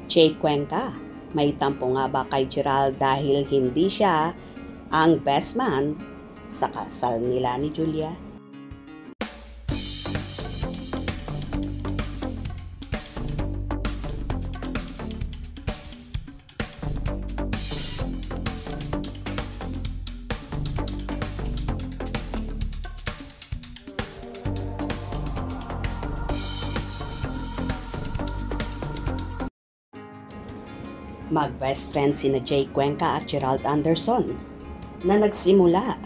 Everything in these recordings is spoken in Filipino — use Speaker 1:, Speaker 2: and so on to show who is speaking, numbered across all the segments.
Speaker 1: Jake Cuenca, may tampo nga ba kay Gerald dahil hindi siya ang best man sa kasal nila ni Julia? Mag-best friend sina Jake Cuenca at Gerald Anderson na nagsimula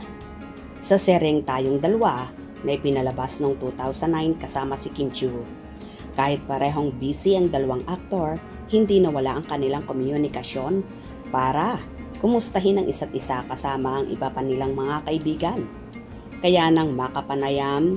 Speaker 1: sa sereng Tayong Dalawa na ipinalabas noong 2009 kasama si Kim Chiu. Kahit parehong busy ang dalawang aktor, hindi nawala ang kanilang komunikasyon para kumustahin ang isa't isa kasama ang iba pa nilang mga kaibigan. Kaya nang makapanayam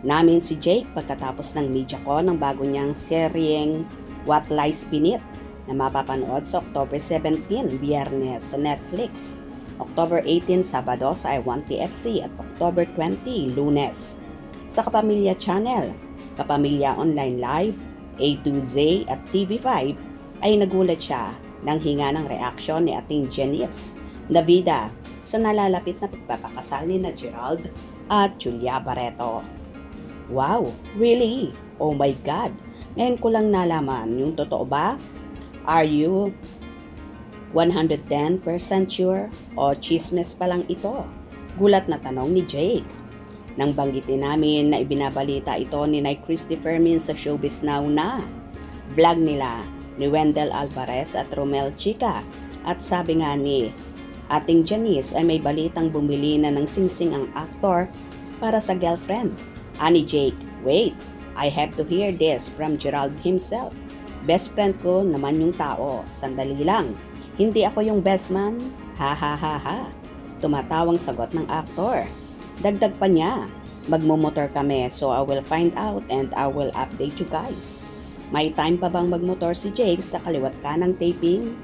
Speaker 1: namin si Jake pagkatapos ng MediaCon ng bago niyang seryeng What Lies Beneath na mapapanood sa October 17, Biyernes sa Netflix, October 18, Sabado sa I1TFC at October 20, Lunes sa Kapamilya Channel, Kapamilya Online Live, A2Z at TV5, ay nagulat siya nang hinga ng reaksyon ni ating Janice Navida sa nalalapit na pagpapakasal ni na Gerald at Julia Barreto. Wow, really? Oh my God! Ngayon ko lang nalaman, yung totoo ba? Are you 110% sure o chismes pa lang ito? Gulat na tanong ni Jake. Nang banggitin namin na ibinabalita ito ni Christopher Min sa Showbiz Now na vlog nila ni Wendell Alvarez at Romel Chica, at sabi nga ni ating Janice ay may balitang bumili na ng singsing ang aktor para sa girlfriend. Ani Jake, wait, I have to hear this from Gerald himself. Best friend ko naman yung tao. Sandali lang. Hindi ako yung best man. Ha ha ha ha. Tumatawang sagot ng aktor. Dagdag pa niya. Magmumotor kami so I will find out and I will update you guys. May time pa bang magmotor si Jake sa kaliwat kanang taping?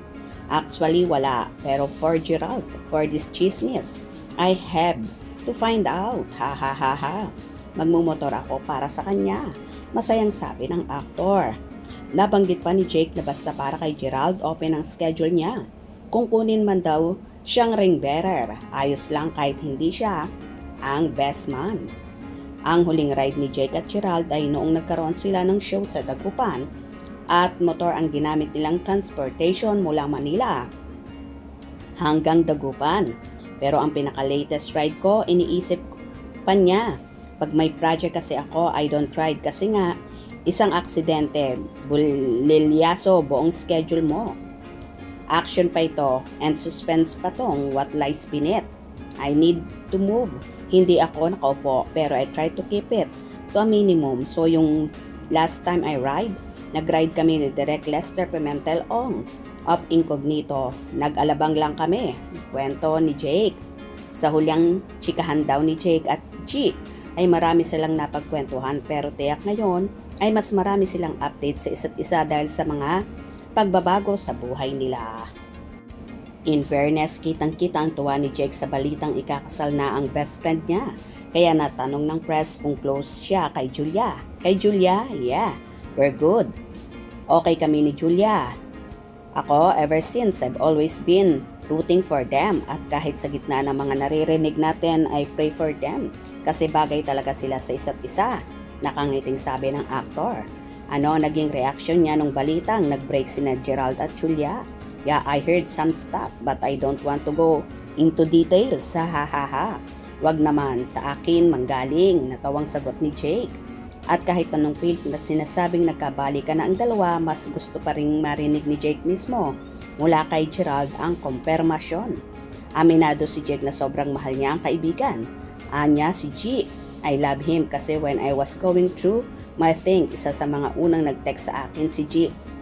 Speaker 1: Actually wala. Pero for Gerald, for this chismis, I have to find out. Ha ha ha ha. Magmumotor ako para sa kanya. Masayang sabi ng aktor. Nabanggit pa ni Jake na basta para kay Gerald, open ang schedule niya. Kung kunin man daw siyang ring bearer, ayos lang kahit hindi siya ang best man. Ang huling ride ni Jake at Gerald ay noong nagkaroon sila ng show sa Dagupan at motor ang ginamit nilang transportation mula Manila hanggang Dagupan. Pero ang pinaka-latest ride ko, iniisip pa niya. Pag may project kasi ako, I don't ride kasi nga isang aksidente, bulilyaso buong schedule mo. Action pa ito and suspense pa tong What Lies Beneath. I need to move. Hindi ako nakaupo pero I try to keep it to a minimum. So yung last time I ride, nag-ride kami ni Direk Lester Pimentel Ong of Incognito. Nag-alabang lang kami. Kwento ni Jake. Sa hulyang chikahan daw ni Jake at Chi ay marami silang napagkwentuhan pero tiyak ngayon ay mas marami silang update sa isa't isa dahil sa mga pagbabago sa buhay nila. In fairness, kitang-kita ang tuwa ni Jake sa balitang ikakasal na ang best friend niya. Kaya natanong ng press kung close siya kay Julia. Kay Julia, yeah, we're good. Okay kami ni Julia. Ako, ever since, I've always been rooting for them at kahit sa gitna ng mga naririnig natin, I pray for them kasi bagay talaga sila sa isa't isa. Nakangiting sabi ng aktor. Ano naging reaction niya nung balitang nag-break sina Gerald at Julia? Yeah, I heard some stuff but I don't want to go into details. Ha ha ha ha. Wag naman, sa akin manggaling, natawang sagot ni Jake. At kahit anong pilit at sinasabing nagkabalikan na ang dalawa, mas gusto pa rin marinig ni Jake mismo mula kay Gerald ang kumpirmasyon. Aminado si Jake na sobrang mahal niya ang kaibigan. Anya si G, I love him kasi when I was going through my thing, isa sa mga unang nag-text sa akin si G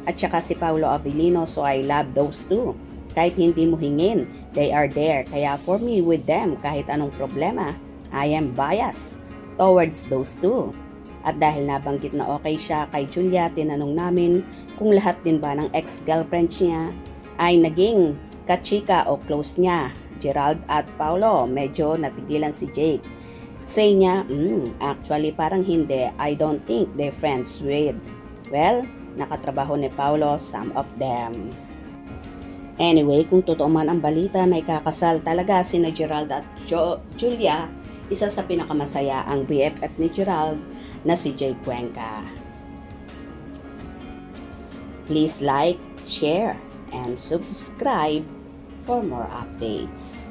Speaker 1: at saka si Paolo Avellino, so I love those two. Kahit hindi mo hingin, they are there. Kaya for me with them, kahit anong problema, I am biased towards those two. At dahil nabanggit na okay siya kay Julia, tinanong namin kung lahat din ba ng ex-girlfriend niya ay naging kachika o close niya. Gerald at Paolo, medyo natigilan si Jake. Say niya, actually parang hindi. I don't think they're friends with. Well, nakatrabaho ni Paolo, some of them. Anyway, kung totoo man ang balita na ikakasal talaga sina Gerald at Julia, isa sa pinakamasaya ang BFF ni Gerald na si Jay Cuenca. Please like, share, and subscribe for more updates.